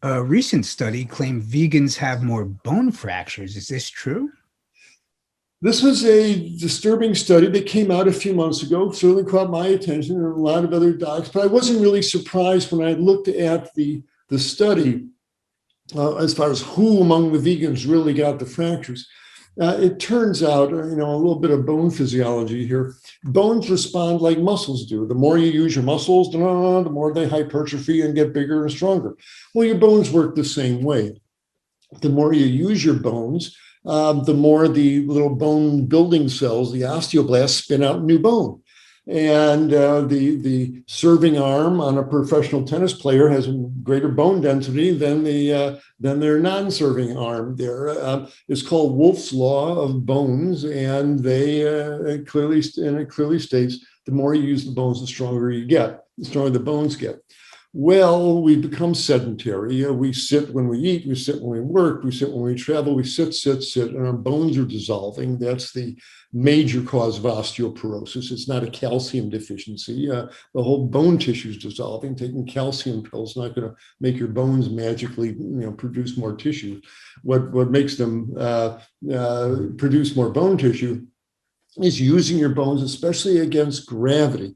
A recent study claimed vegans have more bone fractures. Is this true? This was a disturbing study that came out a few months ago, certainly caught my attention and a lot of other docs, but I wasn't really surprised when I looked at the study as far as who among the vegans really got the fractures. It turns out, a little bit of bone physiology here. Bones respond like muscles do. The more you use your muscles, the more they hypertrophy and get bigger and stronger. Well, your bones work the same way. The more you use your bones, the more the little bone building cells, the osteoblasts, spin out new bone. And the serving arm on a professional tennis player has greater bone density than their non-serving arm. It's called Wolff's law of bones, and it clearly states the more you use the bones, the stronger you get, the stronger the bones get. Well, we become sedentary. We sit when we eat, we sit when we work, we sit when we travel, we sit, and our bones are dissolving. That's the major cause of osteoporosis. It's not a calcium deficiency. The whole bone tissue is dissolving. Taking calcium pills is not going to make your bones magically, produce more tissue. What makes them produce more bone tissue is using your bones, especially against gravity.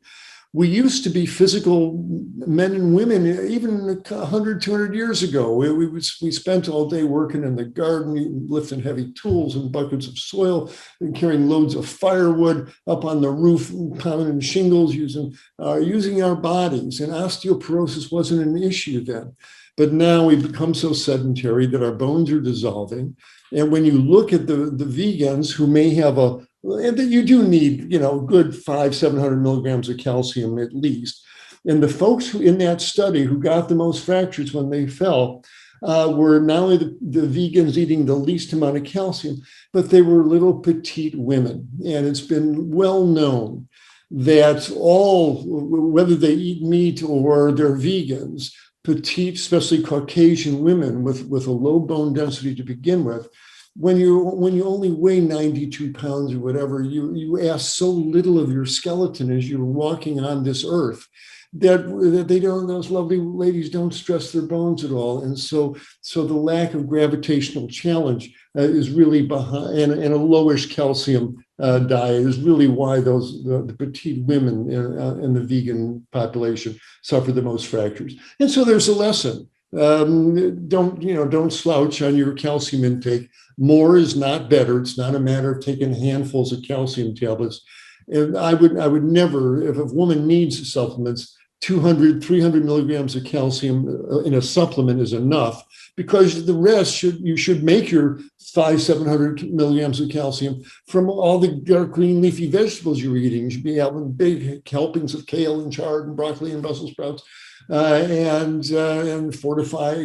We used to be physical men and women, even 100, 200 years ago. We spent all day working in the garden, lifting heavy tools and buckets of soil, and carrying loads of firewood up on the roof, pounding shingles, using our bodies. And osteoporosis wasn't an issue then. But now we've become so sedentary that our bones are dissolving. And when you look at the vegans who may have and that you do need, good 500-700 milligrams of calcium at least. And the folks who in that study who got the most fractures when they fell were not only the vegans eating the least amount of calcium, but they were little petite women. And it's been well known that whether they eat meat or they're vegans, petite, especially Caucasian women with a low bone density to begin with, when you only weigh 92 pounds or whatever, you ask so little of your skeleton as you're walking on this earth that those lovely ladies don't stress their bones at all. And so the lack of gravitational challenge is really behind, and a lowish calcium diet is really why the petite women in the vegan population suffer the most fractures. And so there's a lesson. Don't slouch on your calcium intake. More is not better. It's not a matter of taking handfuls of calcium tablets. And I would never, if a woman needs supplements, 200, 300 milligrams of calcium in a supplement is enough, because the rest you should make your 700 milligrams of calcium from all the dark green leafy vegetables you're eating. You should be having big helpings of kale and chard and broccoli and Brussels sprouts. And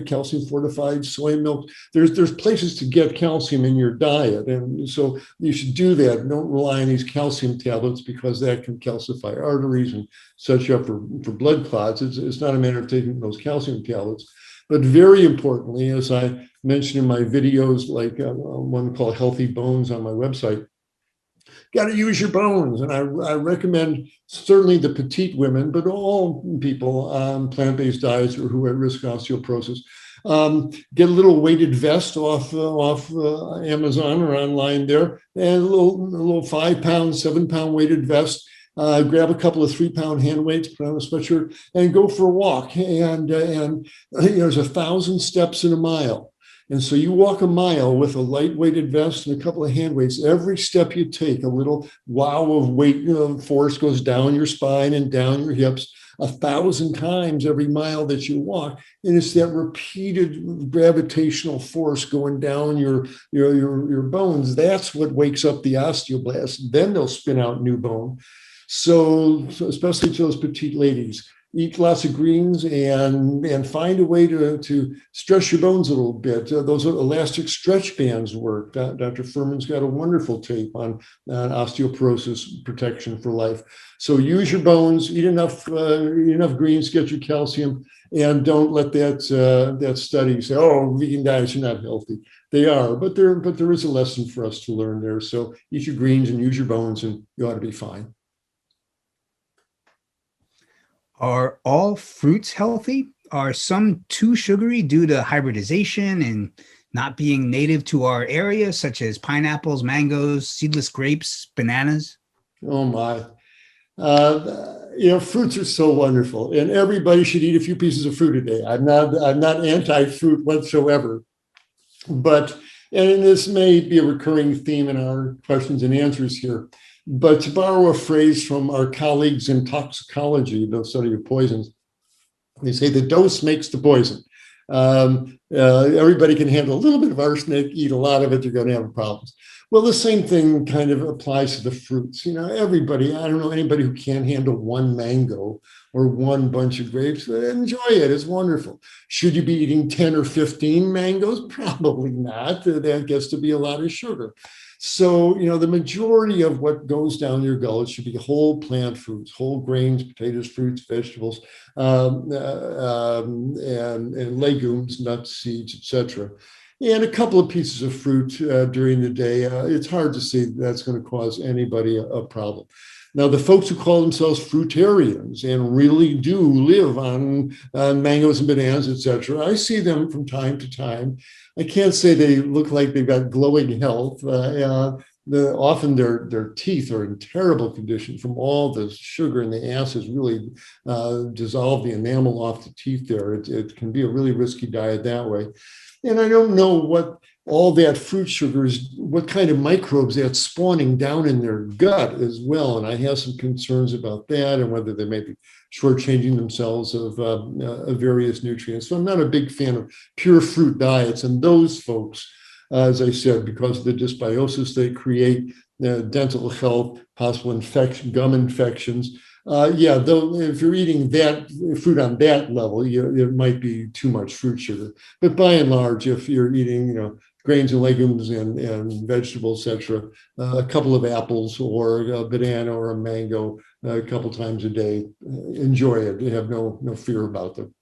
calcium fortified soy milk. There's places to get calcium in your diet, and so you should do that. Don't rely on these calcium tablets, because that can calcify arteries and set you up for blood clots. It's not a matter of taking those calcium tablets, but very importantly, as I mentioned in my videos, like one called Healthy Bones on my website, got to use your bones. And I recommend certainly the petite women, but all people on plant-based diets or who are at risk of osteoporosis, get a little weighted vest off Amazon or online there, and a little 5-pound, 7-pound weighted vest. Grab a couple of 3-pound hand weights, put on a sweatshirt, and go for a walk. And there's 1,000 steps in a mile. And so you walk a mile with a light weighted vest and a couple of hand weights. Every step you take, a little wow of weight force goes down your spine and down your hips 1,000 times every mile that you walk. And it's that repeated gravitational force going down your bones. That's what wakes up the osteoblasts. Then they'll spin out new bone. So especially to those petite ladies, eat lots of greens and find a way to stretch your bones a little bit. Those elastic stretch bands work. Dr. Furman's got a wonderful tape on osteoporosis protection for life. So use your bones, eat enough greens, get your calcium, and don't let that study say, oh, vegan diets are not healthy. They are, but there is a lesson for us to learn there. So eat your greens and use your bones, and you ought to be fine. Are all fruits healthy? Are some too sugary due to hybridization and not being native to our area, such as pineapples, mangoes, seedless grapes, bananas? Oh my. Fruits are so wonderful, and everybody should eat a few pieces of fruit a day. I'm not anti-fruit whatsoever, but and this may be a recurring theme in our questions and answers here. But to borrow a phrase from our colleagues in toxicology, the study of poisons, they say the dose makes the poison. Everybody can handle a little bit of arsenic, eat a lot of it, you're going to have problems. Well, the same thing kind of applies to the fruits. Everybody, I don't know anybody who can't handle one mango or one bunch of grapes. Enjoy it. It's wonderful. Should you be eating 10 or 15 mangoes? Probably not. That gets to be a lot of sugar. So, the majority of what goes down your gullet should be whole plant foods, whole grains, potatoes, fruits, vegetables, and legumes, nuts, seeds, etc. And a couple of pieces of fruit during the day. It's hard to see that's going to cause anybody a problem. Now, the folks who call themselves fruitarians and really do live on mangoes and bananas, etc., I see them from time to time. I can't say they look like they've got glowing health. Often their teeth are in terrible condition from all the sugar and the acids really dissolve the enamel off the teeth there. It can be a really risky diet that way. And I don't know what all that fruit sugar is, what kind of microbes that's spawning down in their gut as well. And I have some concerns about that and whether they may be shortchanging themselves of various nutrients. So I'm not a big fan of pure fruit diets. And those folks, as I said, because of the dysbiosis they create, dental health, possible infection, gum infections. Though if you're eating that fruit on that level, it might be too much fruit sugar. But by and large, if you're eating, grains and legumes and vegetables, etc., a couple of apples or a banana or a mango a couple times a day, enjoy it. You have no fear about them.